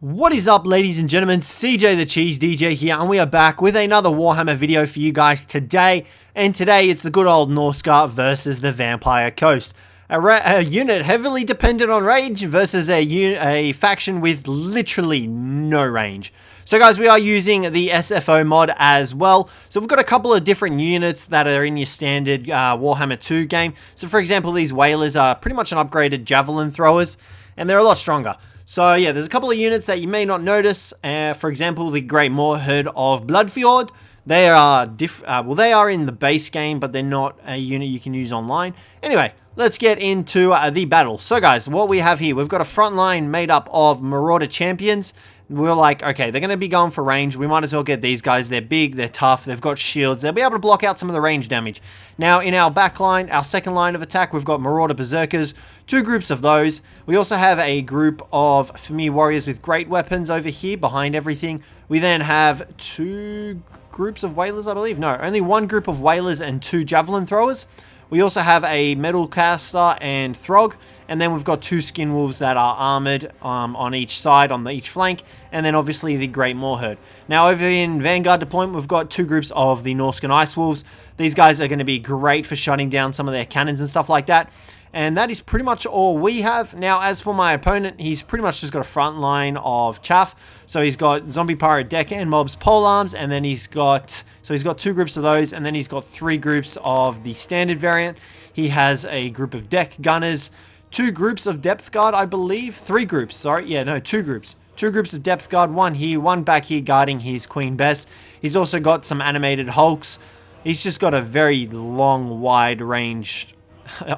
What is up, ladies and gentlemen? Cjthecheesedj here, and we are back with another Warhammer video for you guys today. And today it's the good old Norsca versus the Vampire Coast. A unit heavily dependent on range versus a faction with literally no range. So guys, we are using the SFO mod as well. So we've got a couple of different units that are in your standard Warhammer 2 game. So for example, these whalers are pretty much an upgraded javelin throwers, and they're a lot stronger. So yeah, there's a couple of units that you may not notice. For example, the Great Moor Herd of Bloodfjord. They are they are in the base game, but they're not a unit you can use online. Anyway, let's get into the battle. So guys, what we have here, we've got a front line made up of Marauder champions. We're like, okay, they're going to be going for range. We might as well get these guys. They're big, they're tough, they've got shields. They'll be able to block out some of the range damage. Now, in our back line, our second line of attack, we've got Marauder Berserkers, two groups of those. We also have a group of, for me, warriors with great weapons over here behind everything. We then have two groups of whalers, I believe. No, only one group of whalers and two javelin throwers. We also have a metal caster and Throg, and then we've got two skin wolves that are armored on each side, on each flank, and then obviously the Great Moor Herd. Now over in Vanguard deployment, we've got two groups of the Norscan Ice Wolves. These guys are going to be great for shutting down some of their cannons and stuff like that. And that is pretty much all we have. Now, as for my opponent, he's pretty much just got a front line of chaff. So he's got zombie pirate deckhand mobs, polearms, and then he's got two groups of those, and then he's got three groups of the standard variant. He has a group of deck gunners, two groups of depth guard, I believe. Three groups, sorry. Yeah, no, two groups. Two groups of depth guard, one here, one back here guarding his Queen Bess. He's also got some animated hulks. He's just got a very long, wide range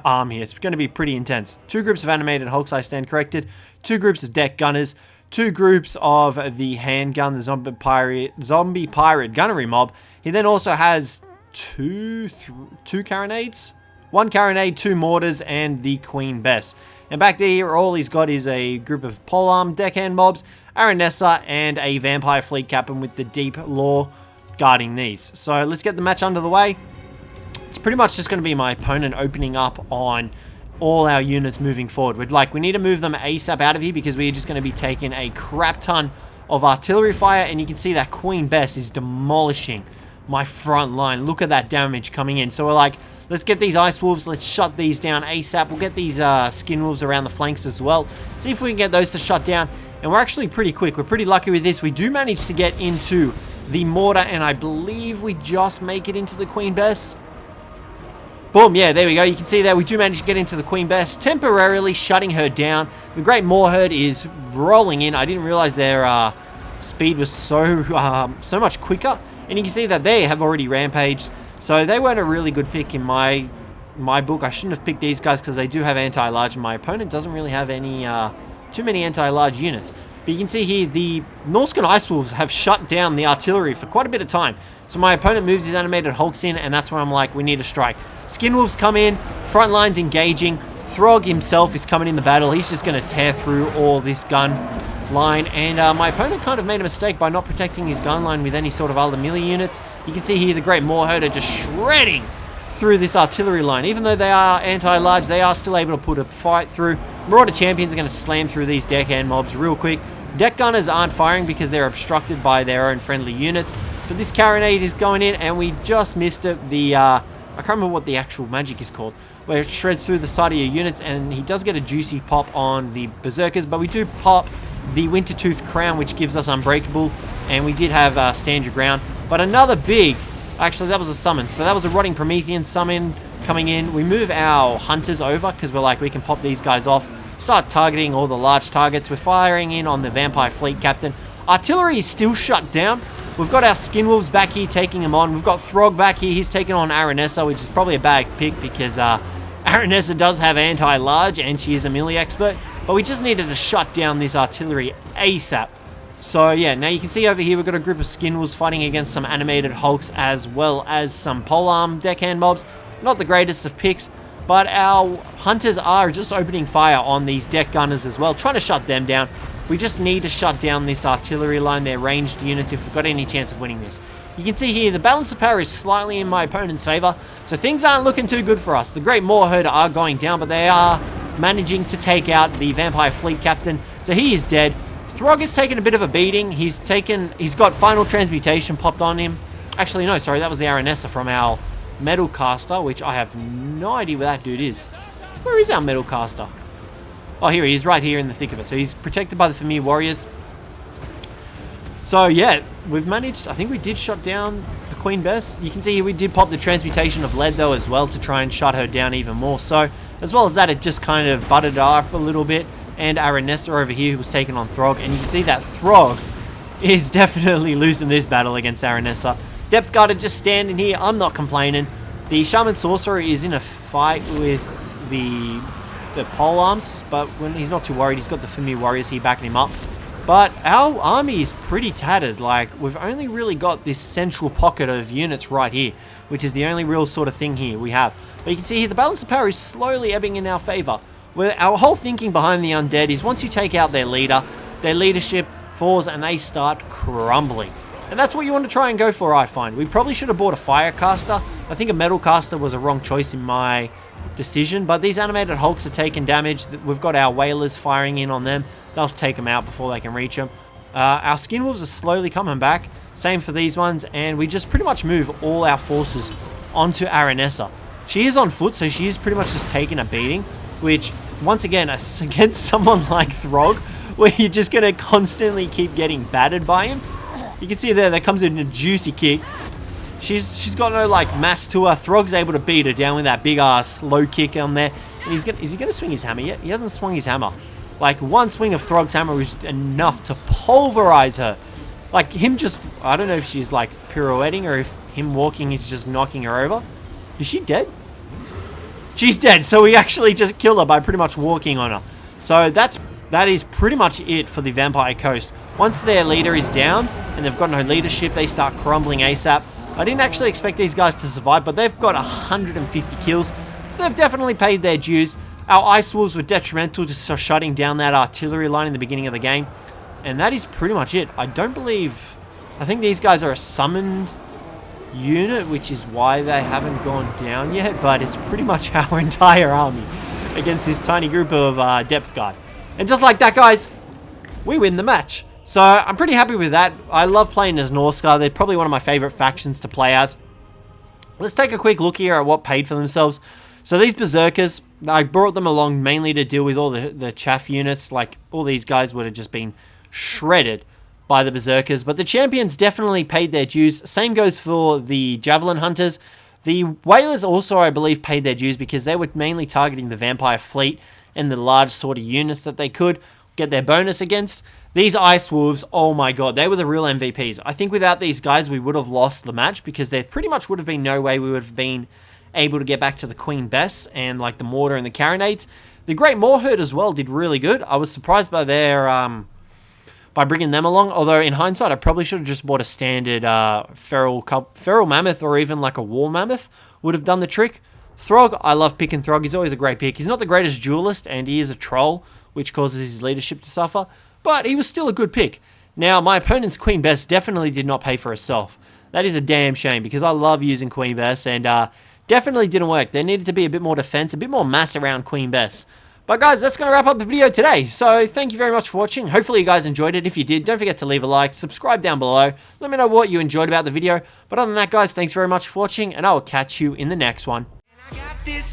arm here. It's going to be pretty intense. Two groups of animated hulks, I stand corrected. Two groups of deck gunners. Two groups of the handgun, the zombie pirate gunnery mob. He then also has two carronades. One carronade, two mortars, and the Queen Bess. And back there, all he's got is a group of polearm deckhand mobs, Aranessa, and a vampire fleet captain with the deep lore guarding these. So let's get the match under the way. It's pretty much just going to be my opponent opening up on all our units moving forward. We need to move them ASAP out of here because we're just going to be taking a crap ton of artillery fire, and you can see that Queen Bess is demolishing my front line. Look at that damage coming in. So we're like, let's get these Ice Wolves, let's shut these down ASAP. We'll get these Skin Wolves around the flanks as well. See if we can get those to shut down. And we're actually pretty quick. We're pretty lucky with this. We do manage to get into the mortar, and I believe we just make it into the Queen Bess. Boom, yeah, there we go. You can see that we do manage to get into the Queen Bess, temporarily shutting her down. The Great Moor Herd is rolling in. I didn't realize their speed was so much quicker. And you can see that they have already rampaged. So they weren't a really good pick in my book. I shouldn't have picked these guys because they do have anti-large. And my opponent doesn't really have any too many anti-large units. But you can see here, the Norscan Ice Wolves have shut down the artillery for quite a bit of time. So my opponent moves his animated hulks in, and that's where I'm like, we need a strike. Skin Wolves come in, front line's engaging. Throg himself is coming in the battle. He's just going to tear through all this gun line. And my opponent kind of made a mistake by not protecting his gun line with any sort of other melee units. You can see here the Great Moor Herd are just shredding through this artillery line. Even though they are anti-large, they are still able to put a fight through. Marauder champions are going to slam through these deckhand mobs real quick. Deck gunners aren't firing because they're obstructed by their own friendly units. But this carronade is going in, and we just missed it. I can't remember what the actual magic is called, where it shreds through the side of your units, and he does get a juicy pop on the Berserkers, but we do pop the Wintertooth Crown, which gives us Unbreakable, and we did have Stand Your Ground. But another big, actually that was a summon, so that was a Rotting Promethean summon coming in. We move our Hunters over, because we're like, we can pop these guys off, start targeting all the large targets. We're firing in on the Vampire Fleet Captain. Artillery is still shut down. We've got our Skin Wolves back here taking him on. We've got Throg back here. He's taking on Aranessa, which is probably a bad pick because Aranessa does have anti-large and she is a melee expert. But we just needed to shut down this artillery ASAP. So yeah, now you can see over here we've got a group of Skin Wolves fighting against some animated hulks as well as some polearm deckhand mobs. Not the greatest of picks, but our Hunters are just opening fire on these deck gunners as well, trying to shut them down. We just need to shut down this artillery line, their ranged units, if we've got any chance of winning this. You can see here, the balance of power is slightly in my opponent's favor, so things aren't looking too good for us. The Great Moor Herd are going down, but they are managing to take out the Vampire Fleet Captain, so he is dead. Throg has taken a bit of a beating. He's got Final Transmutation popped on him. Actually, no, sorry, that was the Aranessa from our Metal Caster, which I have no idea where that dude is. Where is our Metal Caster? Oh, here he is, right here in the thick of it. So he's protected by the Familiar Warriors. So, yeah, we've managed, I think we did shut down the Queen Bess. You can see here we did pop the Transmutation of Lead, though, as well, to try and shut her down even more. So, as well as that, it just kind of butted her up a little bit. And Aranessa over here, who was taking on Throg. And you can see that Throg is definitely losing this battle against Aranessa. Depth Guard are just standing here. I'm not complaining. The Shaman Sorcerer is in a fight with the pole arms, but when he's not too worried, he's got the Familiar Warriors here backing him up. But our army is pretty tattered. Like, we've only really got this central pocket of units right here, which is the only real sort of thing here we have. But you can see here the balance of power is slowly ebbing in our favor. Where our whole thinking behind the undead is once you take out their leader, their leadership falls and they start crumbling. And that's what you want to try and go for, I find. We probably should have bought a fire caster. I think a metal caster was a wrong choice in my decision, but these animated hulks are taking damage. We've got our whalers firing in on them. They'll take them out before they can reach them. Our skin wolves are slowly coming back. Same for these ones, and we just pretty much move all our forces onto Aranessa. She is on foot, so she is pretty much just taking a beating, which, once again, against someone like Throg, where you're just going to constantly keep getting battered by him. You can see there, that comes in a juicy kick. She's got no, like, mass to her. Throg's able to beat her down with that big-ass low kick on there. And is he going to swing his hammer yet? He hasn't swung his hammer. Like, one swing of Throg's hammer was enough to pulverize her. Like, him just, I don't know if she's, like, pirouetting or if him walking is just knocking her over. Is she dead? She's dead, so we actually just killed her by pretty much walking on her. So that is pretty much it for the Vampire Coast. Once their leader is down and they've got no leadership, they start crumbling ASAP. I didn't actually expect these guys to survive, but they've got 150 kills, so they've definitely paid their dues. Our Ice Wolves were detrimental to shutting down that artillery line in the beginning of the game, and that is pretty much it. I think these guys are a summoned unit, which is why they haven't gone down yet, but it's pretty much our entire army against this tiny group of Depth Guard. And just like that, guys, we win the match. So I'm pretty happy with that. I love playing as Norsca. They're probably one of my favorite factions to play as. Let's take a quick look here at what paid for themselves. So these Berserkers, I brought them along mainly to deal with all the chaff units. Like, all these guys would have just been shredded by the Berserkers. But the Champions definitely paid their dues. Same goes for the Javelin Hunters. The Whalers also, I believe, paid their dues because they were mainly targeting the Vampire Fleet and the large sort of units that they could get their bonus against. These Ice Wolves, oh my god, they were the real MVPs. I think without these guys, we would have lost the match because there pretty much would have been no way we would have been able to get back to the Queen Bess and like the Mortar and the Carronades. The Great Moorherd as well did really good. I was surprised by their by bringing them along, although in hindsight, I probably should have just bought a standard feral mammoth or even like a war mammoth would have done the trick. Throg, I love picking Throg. He's always a great pick. He's not the greatest duelist, and he is a troll, which causes his leadership to suffer, but he was still a good pick. Now, my opponent's Queen Bess definitely did not pay for herself. That is a damn shame, because I love using Queen Bess, and definitely didn't work. There needed to be a bit more defense, a bit more mass around Queen Bess. But guys, that's going to wrap up the video today. So thank you very much for watching. Hopefully you guys enjoyed it. If you did, don't forget to leave a like, subscribe down below. Let me know what you enjoyed about the video. But other than that, guys, thanks very much for watching, and I will catch you in the next one. I got this